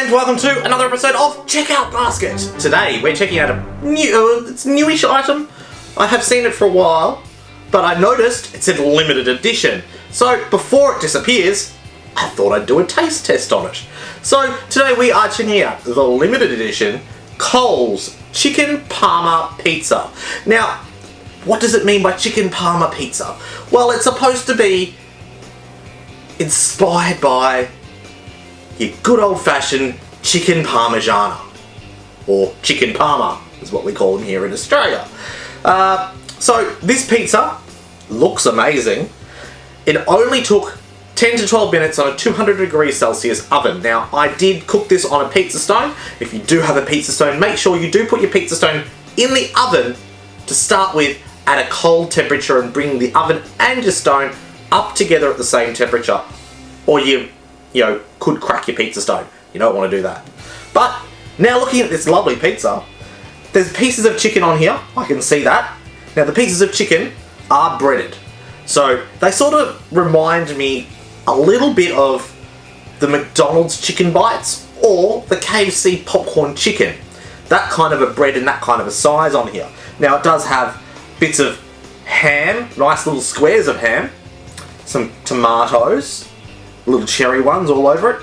and welcome to another episode of Checkout Basket. Today we're checking out a it's a newish item. I have seen it for a while, but I noticed it's in limited edition. So before it disappears, I thought I'd do a taste test on it. So today we are checking out the limited edition Coles Chicken Parma Pizza. Now, what does it mean by Chicken Parma Pizza? Well, it's supposed to be inspired by your good old-fashioned chicken parmigiana, or chicken parma is what we call them here in Australia. So this pizza looks amazing. It only took 10 to 12 minutes on a 200 degrees Celsius oven. Now, I did cook this on a pizza stone. If you do have a pizza stone, make sure you do put your pizza stone in the oven to start with at a cold temperature and bring the oven and your stone up together at the same temperature, or you could crack your pizza stone. You don't want to do that. But now looking at this lovely pizza, there's pieces of chicken on here. I can see that. Now the pieces of chicken are breaded. So they sort of remind me a little bit of the McDonald's chicken bites or the KFC popcorn chicken. That kind of a bread and that kind of a size on here. Now it does have bits of ham, nice little squares of ham, some tomatoes, little cherry ones all over it,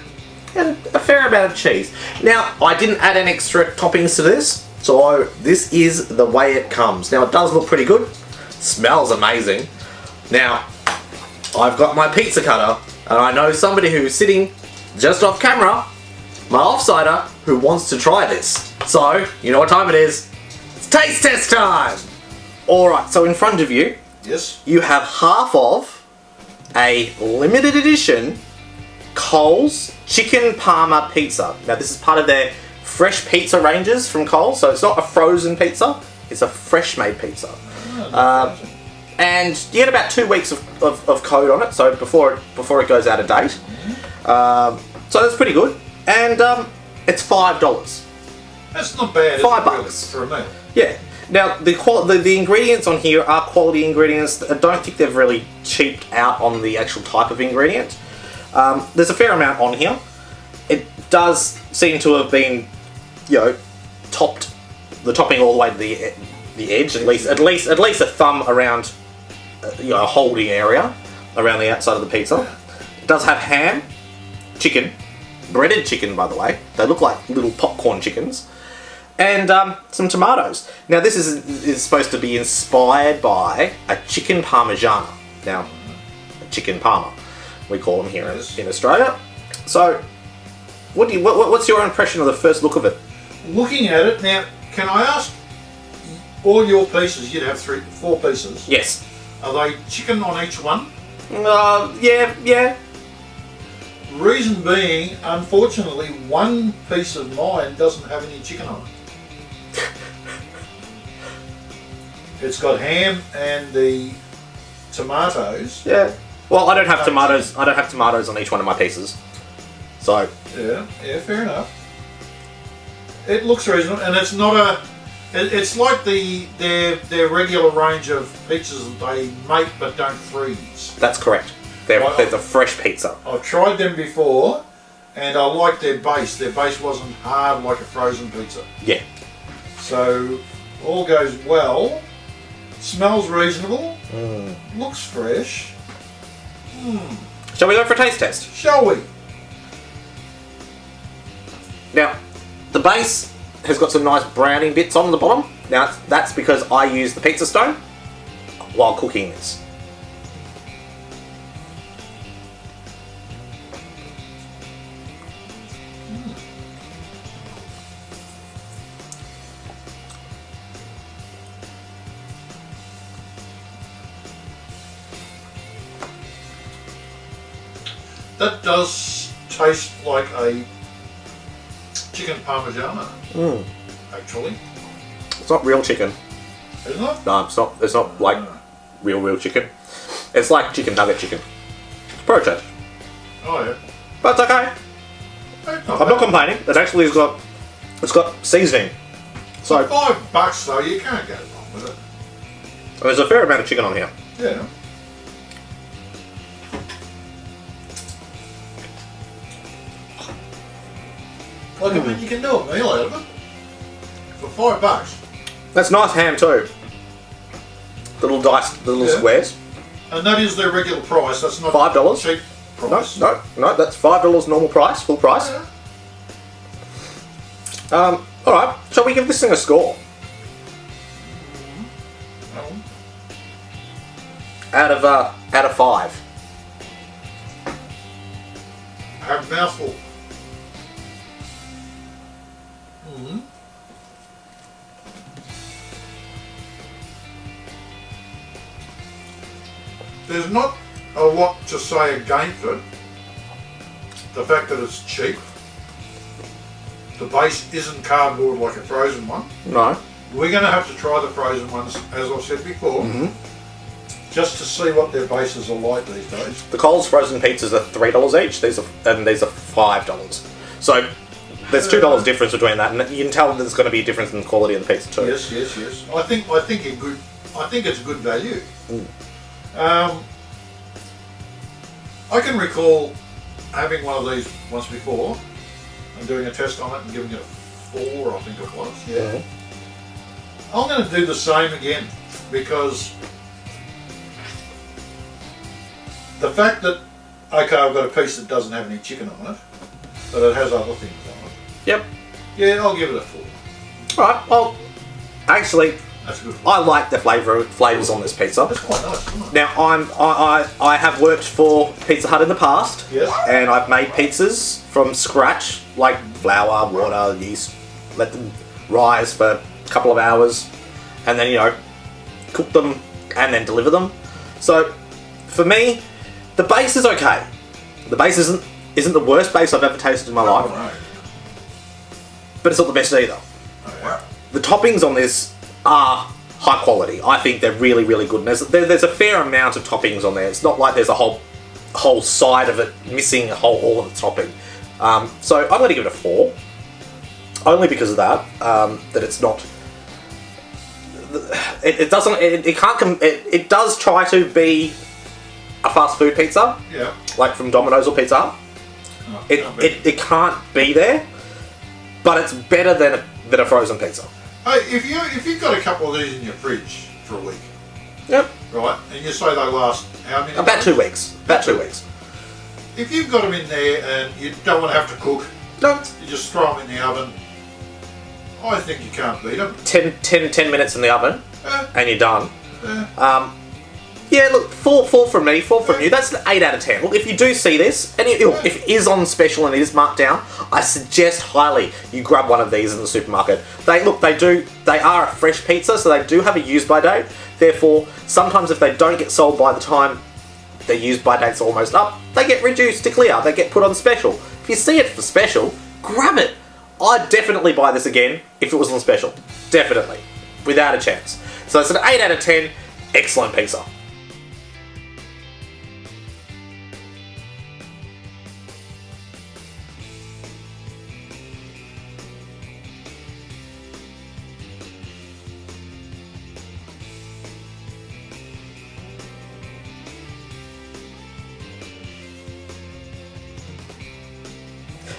and a fair amount of cheese. Now, I didn't add any extra toppings to this, so this is the way it comes. Now, it does look pretty good, smells amazing. Now, I've got my pizza cutter, and I know somebody who's sitting just off camera, my offsider, who wants to try this. So, you know what time it is? It's taste test time! Alright, so in front of you, yes, you have half of a limited edition Coles Chicken Parma Pizza. Now this is part of their fresh pizza ranges from Coles, so it's not a frozen pizza, it's a fresh made pizza. And you get about 2 weeks of code on it, so before it goes out of date. So that's pretty good. And it's $5. That's not bad. $5 for a meal. Yeah. Now the ingredients on here are quality ingredients. I don't think they've really cheaped out on the actual type of ingredient. There's a fair amount on here. It does seem to have been, topped, the topping all the way to the edge, at least a thumb around, a holding area around the outside of the pizza. It does have ham, chicken, breaded chicken by the way. They look like little popcorn chickens, and some tomatoes. Now this is supposed to be inspired by a chicken parmigiana. Now, a chicken parma, we call them here in Australia. So, what's your impression of the first look of it? Looking at it now, can I ask? All your pieces, you'd have 4 pieces. Yes. Are they chicken on each one? Yeah. Reason being, unfortunately, one piece of mine doesn't have any chicken on it. It's got ham and the tomatoes. Yeah. Well, I don't have tomatoes. I don't have tomatoes on each one of my pieces. So. Yeah, fair enough. It looks reasonable, and it's not a. It's like their regular range of pizzas that they make but don't freeze. That's correct. They're a fresh pizza. I've tried them before, and I liked their base. Their base wasn't hard like a frozen pizza. Yeah. So all goes well. Smells reasonable. Looks fresh. Shall we go for a taste test? Shall we? Now, the base has got some nice browning bits on the bottom. Now, that's because I use the pizza stone while cooking this. That does taste like a chicken parmigiana. Actually. It's not real chicken. Isn't it? No, it's not. It's not like real chicken. It's like chicken nugget chicken. Protein. Oh yeah. But it's okay. I'm not complaining. It actually has got. It's got seasoning. So $5 though, you can't go wrong with it. There's a fair amount of chicken on here. Yeah. you can do a meal out of it for $5. That's nice ham too. The little diced, the little squares. And that is their regular price. That's not $5. cheap price. No, that's $5 normal price, full price. Yeah. All right, shall we give this thing a score? Out of 5. Have a mouthful. There's not a lot to say against it. The fact that it's cheap. The base isn't cardboard like a frozen one. No. We're going to have to try the frozen ones, as I've said before, just to see what their bases are like these days. The Coles frozen pizzas are $3 each. These are $5. So there's $2 difference between that, and you can tell there's going to be a difference in the quality of the pizza too. Yes. I think it's good value. I can recall having one of these once before and doing a test on it and giving it a 4, I think it was. Yeah. I'm going to do the same again because the fact that, okay, I've got a piece that doesn't have any chicken on it, but it has other things on it. Yep. Yeah, I'll give it a 4. Alright, well, actually, that's good. I like the flavours on this pizza. That's quite nice, isn't it? Now, I have worked for Pizza Hut in the past, yes, and I've made pizzas from scratch, like flour, water, yeast, let them rise for a couple of hours, and then, you know, cook them and then deliver them. So, for me, the base is okay. The base isn't the worst base I've ever tasted in my life, but it's not the best either. The toppings on this are high quality. I think they're really, really good. And there's a fair amount of toppings on there. It's not like there's a whole side of it missing all of the topping. So I'm going to give it a 4, only because of that. That it's not. It doesn't. It can't. It does try to be a fast food pizza. Yeah. Like from Domino's or Pizza Hut. No, it can't be there, but it's better than a frozen pizza. Hey, if you've got a couple of these in your fridge for a week, yep, right, and you say they last how many? About 2 weeks. About 2 weeks. If you've got them in there and you don't want to have to cook, no, you just throw them in the oven. I think you can't beat them. 10 minutes in the oven, and you're done. Yeah. Yeah, look, 4 from me, 4 from you. That's an 8 out of 10. Look, if you do see this, and if it is on special and it is marked down, I suggest highly you grab one of these in the supermarket. They are a fresh pizza, so they do have a use by date. Therefore, sometimes if they don't get sold by the time their use by date's almost up, they get reduced to clear. They get put on special. If you see it for special, grab it. I'd definitely buy this again if it was on special. Definitely. Without a chance. So it's an 8 out of 10. Excellent pizza.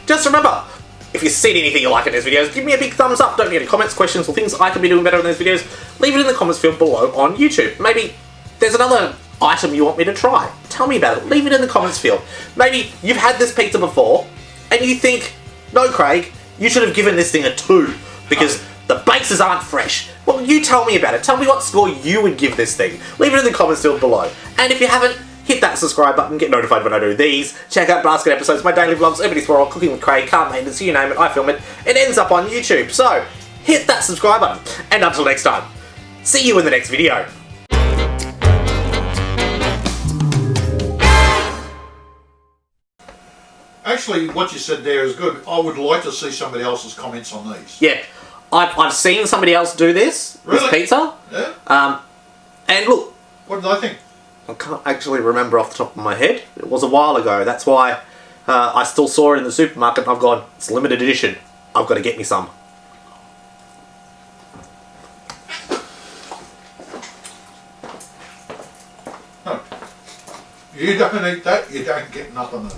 Just remember, if you've seen anything you like in these videos, give me a big thumbs up. Don't forget any comments, questions, or things I can be doing better in these videos. Leave it in the comments field below on YouTube. Maybe there's another item you want me to try. Tell me about it. Leave it in the comments field. Maybe you've had this pizza before, and you think, no, Craig, you should have given this thing a 2, because the bases aren't fresh. Well, you tell me about it. Tell me what score you would give this thing. Leave it in the comments field below. And if you haven't, hit that subscribe button, get notified when I do these. Check out basket episodes, my daily vlogs, everybody's for all, cooking with Craig, car maintenance, you name it, I film it. It ends up on YouTube. So, hit that subscribe button. And until next time, see you in the next video. Actually, what you said there is good. I would like to see somebody else's comments on these. Yeah, I've seen somebody else do this pizza. Yeah? And look, what did I think? I can't actually remember off the top of my head. It was a while ago. That's why I still saw it in the supermarket and I've gone, it's limited edition. I've got to get me some. No. You don't eat that, you don't get nothing of it.